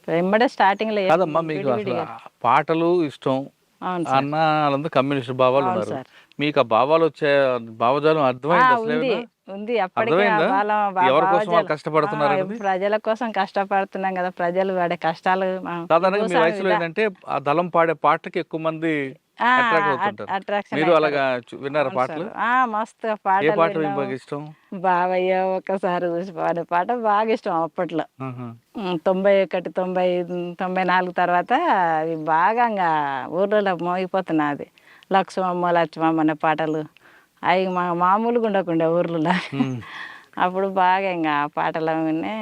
వెంబడే స్టార్టింగ్లో కాదమ్మా, మీకు అసలు విడివిడిగా. ఆ పాటలు ఇష్టం, అవును సార్. అన్న వాళ్ళందరూ కమ్యూనిస్ట్ భావాలు అవును ఉన్నారు. సార్. మీకు ఆ భావాలు వచ్చే భావజాలం అర్థమైంది అసలు ఉంది. ఏమైనా? ఉంది. అప్పటికే ఆ అర్థమైందా ఎవరి కోసం వాళ్ళు భావజాలం. కష్టపడుతున్నారు అనేది? ప్రజల కోసం కష్టపడుతున్నాం కదా! ప్రజలు పడే కష్టాలు ఈ సాధారణంగా మీ భూస్వామి వయసులో ఏంటంటే ఆ దళం పాడే పాటకి ఎక్కువ మంది ఆ! అట్రాక్ట్ అవుతుంటారు. అట్రాక్షన్ మీరు అయితారు. అలాగా విన్నారా అవును పాటలు? సార్. మస్తుగా ఏ పాటలు పాట మీకు విన్నాము. బాగా ఇష్టం? 'బావయ్య ఒక్కసారి చూసి' పాడే పాట బాగా ఇష్టం అప్పట్లో. ఆహా. 91, 90, 94 తర్వాత అవి బాగా ఇంగా ఊర్లలో మోగిపోతున్నది. 'లక్ష్మమ్మ లక్ష్మమ్మ' అనే పాటలు అవి మామూలుగా ఉండకుండే ఊర్లలో. ఉమ్. అప్పుడు బాగా ఇంగా పాటలు అవన్నీ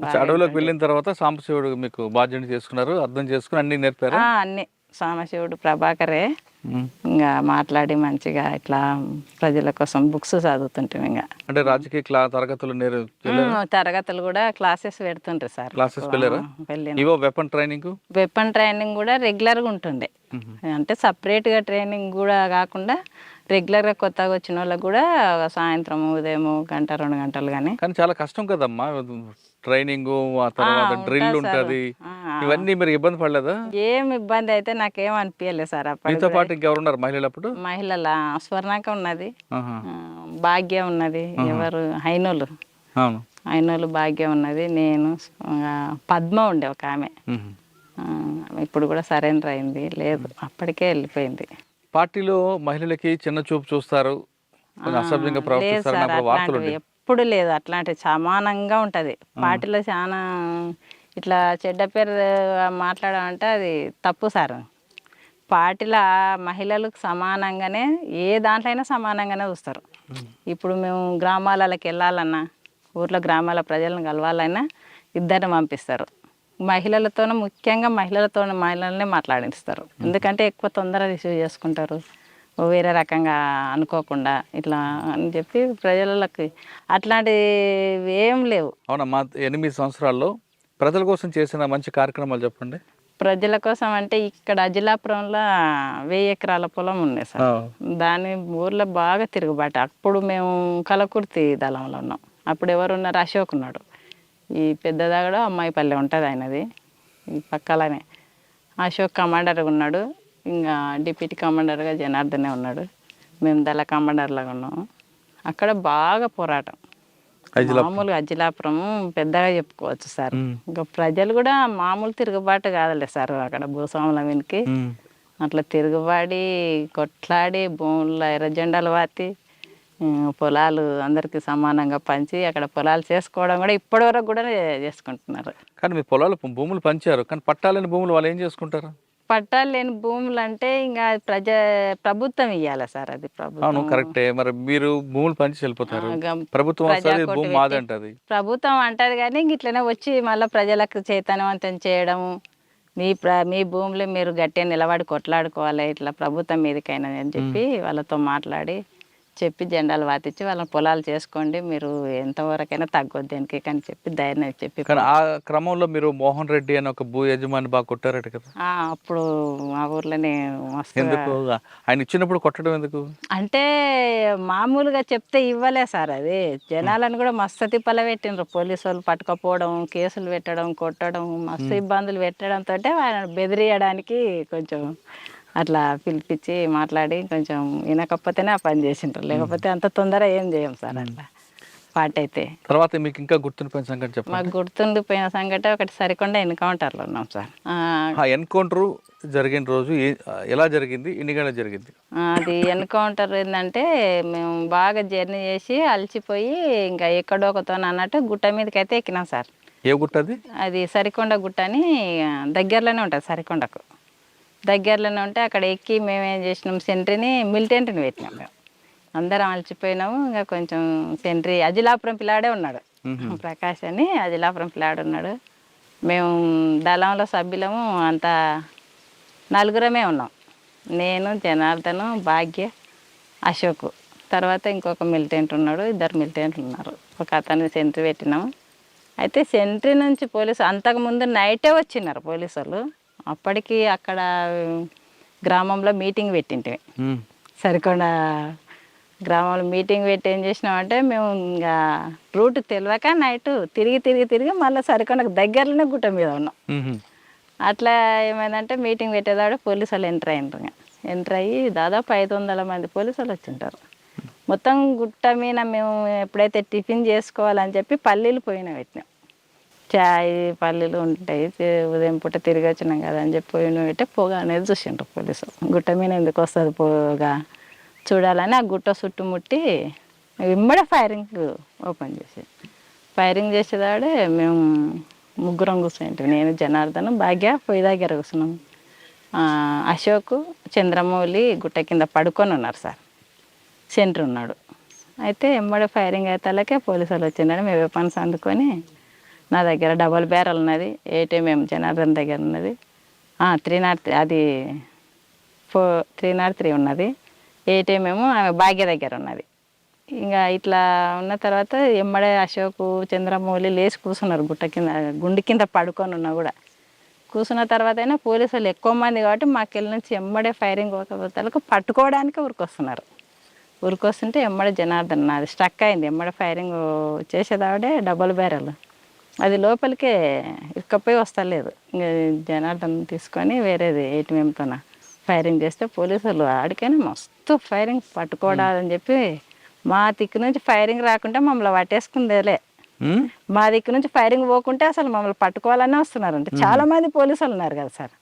బాగా అడవిలోకి వింటుండే. వెళ్ళిన తర్వాత సాంబశివుడు మీకు బాధ్యత చేసుకున్నారు, అర్థం చేసుకుని అన్ని నేర్పారా? అన్నీ సాంబశివుడు ప్రభాకరే ఉమ్. ఇంకా మాట్లాడి మంచిగా ఇట్లా ప్రజల కోసం బుక్స్ చదువుతుంటాం ఇంకా. అంటే రాజకీయ తరగతులు వెళ్ళారా? తరగతులు కూడా క్లాసెస్ పెడుతుండ్రు సార్. క్లాసెస్ వెళ్ళారా? వెళ్ళిన ఇవో వెపన్ ట్రైనింగ్. వెపన్ ట్రైనింగ్ కూడా రెగ్యులర్గా ఉంటుండే. అంటే సపరేట్గా ట్రైనింగ్ కూడా కాకుండా రెగ్యులర్గా కొత్తగా వచ్చిన వాళ్ళకి కూడా సాయంత్రం ఉదయం గంట 2 గంటలు కానీ కానీ చాలా కష్టం కదమ్మా, ట్రైనింగ్ ఆ తర్వాత డ్రిల్ ఉంటుంది సార్. ఉంటుంది, ఇవన్నీ మీరు ఇబ్బంది పడలేదా? ఏం ఇబ్బంది అయితే నాకేం అనిపించలేదు సార్. అప్పటికి మీతో కూడా పాటు ఇంకెవరున్నారు మహిళలు అప్పుడు? మహిళల స్వర్ణాక ఉన్నది, ఆహా. భాగ్య ఉన్నది, ఎవరు హైనోలు అవును. హైనోలు భాగ్య ఉన్నది, నేను పద్మ ఉండే ఒక ఆమె. ఉహు. ఆ, ఇప్పుడు కూడా సరెండర్ అయింది, లేదు అప్పటికే వెళ్ళిపోయింది. పార్టీలో మహిళలకి చిన్న చూపు చూస్తారు, కొంచెం అసభ్యంగా లేదు ప్రవర్తిస్తారు సార్, అప్పుడు వార్తలు అట్లాంటివి ఉండే. ఎప్పుడు లేదు. అట్లాంటివి సమానంగా ఉంటుంది. పార్టీలో చాలా ఇట్లా చెడ్డ పేరు మాట్లాడమంటే అది తప్పు సార్. పార్టీలో మహిళలకు సమానంగానే ఏ దాంట్లో అయినా సమానంగానే చూస్తారు. ఇప్పుడు మేము గ్రామాలకి వెళ్ళాలన్నా, ఊర్లో గ్రామాల ప్రజలను కలవాలన్నా ఇద్దరిని పంపిస్తారు. మహిళలతోనే ముఖ్యంగా మహిళలనే మాట్లాడిస్తారు. ఎందుకంటే ఎక్కువ తొందరగా రిసీవ్ చేసుకుంటారు, వేరే రకంగా అనుకోకుండా ఇట్లా అని చెప్పి ప్రజలకి అట్లాంటివి ఏం లేవు. అవునమ్మా, 8 సంవత్సరాల్లో ప్రజల కోసం చేసిన మంచి కార్యక్రమాలు చెప్పండి. ప్రజల కోసం అంటే ఇక్కడ అజిలాపురంలో 1000 ఎకరాల పొలం ఉంది సార్. దాని ఊర్లో బాగా తిరుగుబాటు. అప్పుడు మేము కలకుర్తి దళంలో ఉన్నాం. అప్పుడు ఎవరు ఉన్నారు? అశోక్ ఉన్నాడు. ఈ పెద్దదాగడ అమ్మాయిపల్లె ఉంటుంది ఆయనది, ఈ పక్కలనే. అశోక్ కమాండర్గా ఉన్నాడు, ఇంకా డిప్యూటీ కమాండర్గా జనార్దనే ఉన్నాడు. మేము దళ కమాండర్లాగా ఉన్నాము. అక్కడ బాగా పోరాటం. మామూలుగా అజిలాపురం పెద్దగా చెప్పుకోవచ్చు సార్. ఇంకా ప్రజలు కూడా మామూలు తిరుగుబాటు కాదులే సార్. అక్కడ భూస్వాముల మీదకి అట్లా తిరుగుబాడి కొట్లాడి భూముల్లో ఎర్ర జెండాలు వాతి పొలాలు అందరికీ సమానంగా పంచి అక్కడ పొలాలు చేసుకోవడం కూడా ఇప్పటి వరకు కూడా చేసుకుంటున్నారు. కానీ మీ భూములు పంచారు, కానీ పట్టాలని భూములు వాళ్ళు ఏం చేసుకుంటారు? పట్టాలు లేని భూములు అంటే ఇంకా ప్రభుత్వం ఇవ్వాలి సార్. అది అవును, ప్రభుత్వం. కరెక్టే. మరి మీరు భూములు పంచి వెళ్ళిపోతారు, ప్రభుత్వం వస్తుంది, ప్రజాకోటి భూమి మాది పెట్టి అంటది. ప్రభుత్వం అంటది కానీ ఇంక ఇట్లనే వచ్చి మళ్ళీ ప్రజలకు చైతన్యవంతం చేయడము, మీ భూములు మీరు గట్టిగా నిలబడి కొట్లాడుకోవాలి ఇట్లా ప్రభుత్వం మీదకైనా అని చెప్పి వాళ్ళతో మాట్లాడి చెప్పి జెండాలు వాతిచ్చి వాళ్ళ పొలాలు చేసుకోండి, మీరు ఎంతవరకైనా తగ్గొద్దు దేనికి అని చెప్పి ధైర్యం చెప్పి. కానీ ఆ క్రమంలో మీరు మోహన్ రెడ్డి అని ఒక భూ యజమాని బాగా కొట్టారట కదా? అప్పుడు మా ఊర్లోనే మస్తు. ఎందుకు ఆయన ఇచ్చినప్పుడు కొట్టడం ఎందుకు? అంటే మామూలుగా చెప్తే ఇవ్వలే సార్. అది జనాలను కూడా మస్తు తిప్పల పెట్టిండ్రు. పోలీసు వాళ్ళు పట్టుకపోవడం, కేసులు పెట్టడం, కొట్టడం, మస్తు ఇబ్బందులు పెట్టడంతో ఆయన బెదిరియడానికి కొంచెం అట్లా పిలిపించి మాట్లాడి కొంచెం వినకపోతేనే ఆ పని చేసిండ్రు. లేకపోతే అంత తొందర ఏం చేయం సార్ అట్లా పాట అయితే. తర్వాత మీకు ఇంకా గుర్తుండిపోయిన సంగతి చెప్పండి. మాకు గుర్తుండిపోయిన సంగతి ఒకటి సరికొండ ఎన్కౌంటర్లో ఉన్నాం సార్. ఎన్కౌంటర్ జరిగిన రోజు ఎలా జరిగింది, ఎన్ని గంటలు జరిగింది? అది ఎన్కౌంటర్ ఏంటంటే మేము బాగా జర్నీ చేసి అలసిపోయి ఇంకా ఎక్కడోకతో అన్నట్టు గుట్ట మీదకి అయితే ఎక్కినాం సార్. ఏ గుట్ట అది? అది సరికొండ గుట్ట అని దగ్గరలోనే ఉంటుంది. సరికొండకు దగ్గరలోనే ఉంటే అక్కడ ఎక్కి మేము ఏం చేసినాం, మిలిటెంట్ని పెట్టినాం. మేము అందరం అలసిపోయినాము. ఇంకా కొంచెం సెంట్రీ అజిలాపురం పిల్లాడే ఉన్నాడు, ప్రకాష్ అని అజిలాపురం పిల్లాడు ఉన్నాడు. మేము దళంలో సభ్యులము అంతా 4 ఉన్నాం. నేను, జనార్దను, భాగ్య, అశోక్, తర్వాత ఇంకొక మిలిటెంట్ ఉన్నాడు, 2 మిలిటెంట్లు ఉన్నారు. ఒక అతను సెంట్రీ పెట్టినాము. అయితే సెంట్రీ నుంచి పోలీసు అంతకుముందు నైటే వచ్చినారు పోలీసు వాళ్ళు. అప్పటికి అక్కడ గ్రామంలో మీటింగ్ పెట్టింటివి. సరికొండ గ్రామంలో మీటింగ్ పెట్టి ఏం చేసినామంటే మేము ఇంకా రూట్ తెలియక నైట్ తిరిగి మళ్ళీ సరికొండకు దగ్గరలోనే గుట్ట మీద ఉన్నాం. అట్లా ఏమైందంటే మీటింగ్ పెట్టేదాడు పోలీసు వాళ్ళు ఎంటర్ అయ్యి దాదాపు 500 మంది పోలీసు వాళ్ళు వచ్చింటారు. మొత్తం గుట్ట మీద మేము ఎప్పుడైతే టిఫిన్ చేసుకోవాలని చెప్పి పల్లీలు పెట్టినాం. చాయ్ పల్లీలు ఉంటాయి, ఉదయం పూట తిరిగి వచ్చినాం కదా అని చెప్పి పెట్టే పొగ అనేది చూసిండ్రు పోలీసులు. గుట్ట మీద ఎందుకు వస్తుంది పొగ చూడాలని ఆ గుట్ట చుట్టుముట్టి ఇమ్మడే ఫైరింగ్ ఓపెన్ ఫైరింగ్ చేసేదాడే మేము ముగ్గురం కూర్చుంటాం. నేను జనార్దన్ భాగ్య పొయ్యి దగ్గర కూర్చున్నాం. అశోక్ చంద్రమౌళి గుట్ట కింద పడుకొని ఉన్నారు సార్. సెంటర్ ఉన్నాడు. అయితే ఎమ్మడే ఫైరింగ్ అయితే పోలీసు వాళ్ళు వచ్చిందని మేము వెపన్స్ అందుకొని నా దగ్గర డబల్ బ్యారల్ ఉన్నది, ఏటీఎం జనార్దన్ దగ్గర ఉన్నది, 303 అది 303 ఉన్నది, ఏటీఎం ఆమె భాగ్య దగ్గర ఉన్నది. ఇంకా ఇట్లా ఉన్న తర్వాత ఎమ్మడే అశోక్ చంద్రమౌళి లేచి కూర్చున్నారు గుండె కింద పడుకొని ఉన్నా కూడా. కూర్చున్న తర్వాత అయినా పోలీసు వాళ్ళు ఎక్కువ మంది కాబట్టి మాకెళ్ళి నుంచి ఎమ్మడే ఫైరింగ్ పోకపోతలకు పట్టుకోవడానికి ఉరికొస్తుంటే ఎమ్మడే జనార్దన్ నాది స్ట్రక్ అయింది. ఎమ్మడే ఫైరింగ్ చేసేదావిడే డబల్ బ్యారల్ అది లోపలికే ఇక్కపోయి వస్తలేదు. ఇంకా జనార్దన్ తీసుకొని వేరేది ఏటీఎంతో ఫైరింగ్ చేస్తే పోలీసులు ఆడికైనా మస్తు ఫైరింగ్ పట్టుకోవడాలని చెప్పి మా దిక్కు నుంచి ఫైరింగ్ రాకుంటే మమ్మల్ని పట్టేసుకుందేలే. మా దిక్కు నుంచి ఫైరింగ్ పోకుంటే అసలు మమ్మల్ని పట్టుకోవాలనే వస్తున్నారంటే చాలా మంది పోలీసులు ఉన్నారు కదా సార్.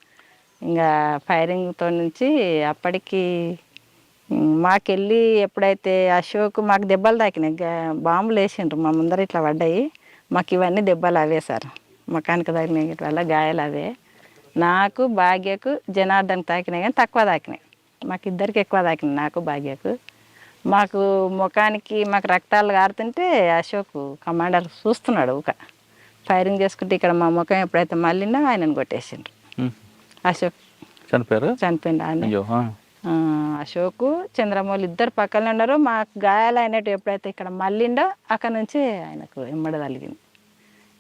ఇంకా ఫైరింగ్తో నుంచి అప్పటికి మాకెళ్ళి ఎప్పుడైతే అశోక్ మాకు దెబ్బలు తాకినాయి, బాంబులు వేసిండ్రు మా ముందర ఇట్లా పడ్డాయి. మాకు ఇవన్నీ దెబ్బలు అవే సార్, మకానికి తాకినాయి వల్ల గాయాలు అవే. నాకు భాగ్యకు జనార్దన్ తాకినాయి కానీ తక్కువ తాకినాయి, మాకు ఇద్దరికి ఎక్కువ తాకినాయి నాకు భాగ్యకు. మాకు ముఖానికి మాకు రక్తాలు కారుతుంటే అశోక్ కమాండర్ చూస్తున్నాడు ఊక ఫైరింగ్ చేసుకుంటే ఇక్కడ మా ముఖం ఎప్పుడైతే మళ్ళీందో ఆయనను కొట్టేసిండ్రు. అశోక్ చనిపోయిండు ఆయన. అశోక్ చంద్రమౌళి ఇద్దరు పక్కనే ఉన్నారు. మాకు గాయాలు అయినట్టు ఎప్పుడైతే ఇక్కడ మళ్ళీండో అక్కడ నుంచి ఆయనకు ఎమ్మడ తగిలింది.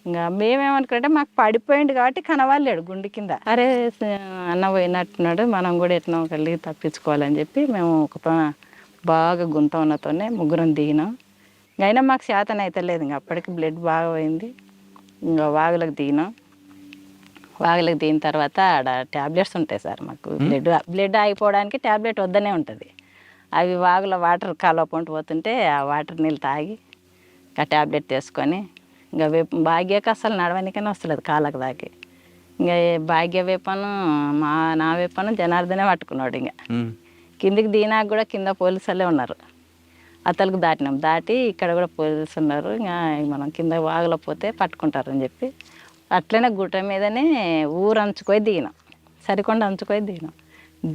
ఇంకా మేమేమనుకుంటే మాకు పడిపోయింది కాబట్టి కనవాలేడు గుండె కింద. అరే అన్న పోయినట్టున్నాడు, మనం కూడా ఎట్లా కలిగి తప్పించుకోవాలని చెప్పి మేము ఒక బాగా గుంత ఉన్నతోనే ముగ్గురం దిగినాం. అయినా మాకు శాతం అయితే లేదు. ఇంకా అప్పటికి బ్లడ్ బాగా పోయింది. ఇంకా వాగులకు దిగినాం. వాగులకు దిగిన తర్వాత ఆడ ట్యాబ్లెట్స్ ఉంటాయి సార్ మాకు. బ్లడ్ ఆగిపోవడానికి ట్యాబ్లెట్ వద్దనే ఉంటుంది. అవి వాగుల వాటర్ కాలువ పొంటి పోతుంటే ఆ వాటర్ నీళ్ళు తాగి ఆ ట్యాబ్లెట్ తీసుకొని ఇంకా భాగ్యకు అసలు నడవనికనే వస్తలేదు కాళ్ళకు దాకి. ఇంకా భాగ్య వేపను నా వేపను జనార్దనే పట్టుకున్నాడు. ఇంకా కిందికి దిగినాక కూడా కింద పోలీసులే ఉన్నారు. అతలకు దాటినాం, దాటి ఇక్కడ కూడా పోలీసు ఉన్నారు. ఇంకా మనం కింద వాగులో పోతే పట్టుకుంటారని చెప్పి అట్లనే గుట్ట మీదనే ఊరు అంచుకొని దిగినాం, సరికొండ అంచుకొని దిగినాం.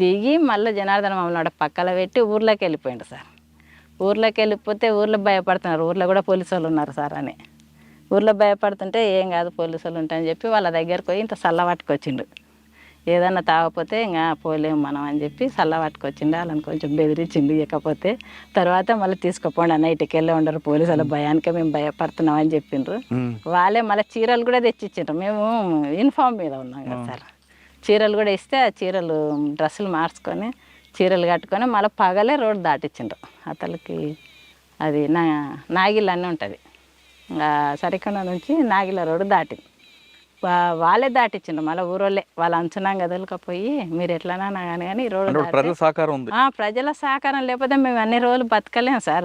దిగి మళ్ళీ జనార్దన్ మమ్మల్ని పక్కన పెట్టి ఊర్లోకి వెళ్ళిపోయిండు సార్. ఊర్లోకి వెళ్ళిపోతే ఊర్లో భయపడుతున్నారు, ఊర్లో కూడా పోలీసు వాళ్ళు ఉన్నారు సార్ అని. ఊర్లో భయపడుతుంటే ఏం కాదు పోలీసు వాళ్ళు ఉంటాయని చెప్పి వాళ్ళ దగ్గరకు పోయి ఇంత సల్ల పట్టుకొచ్చిండు. ఏదన్నా తాగపోతే ఇంకా పోలేము మనం అని చెప్పి సల్ల పట్టుకొచ్చిండు. వాళ్ళని కొంచెం బెదిరించిండు. ఇకపోతే తర్వాత మళ్ళీ తీసుకుపోండి అన్న, ఇటుకి వెళ్ళి ఉండరు పోలీసు వాళ్ళ భయానికే మేము భయపడుతున్నాం అని చెప్పిండ్రు. వాళ్ళే మళ్ళీ చీరలు కూడా తెచ్చిచ్చిండ్రు. మేము యూనిఫామ్ మీద ఉన్నాం కదా సార్, చీరలు కూడా ఇస్తే ఆ చీరలు డ్రెస్సులు మార్చుకొని చీరలు కట్టుకొని మళ్ళీ పగలే రోడ్డు దాటిచ్చిండ్రు. అతనికి అది నాగిల్ అని ఉంటుంది, సరికొండ నుంచి నాగిల రోడ్డు దాటి వాళ్ళే దాటిచ్చిండ్రు. మళ్ళీ ఊరోళ్ళే వాళ్ళు అంచున్నాం కదలకపోయి మీరు ఎట్లన్నా కానీ రోడ్డు ప్రజల సహకారం ఉంది. ప్రజల సహకారం లేకపోతే మేము అన్ని రోజులు బతకలేం సార్.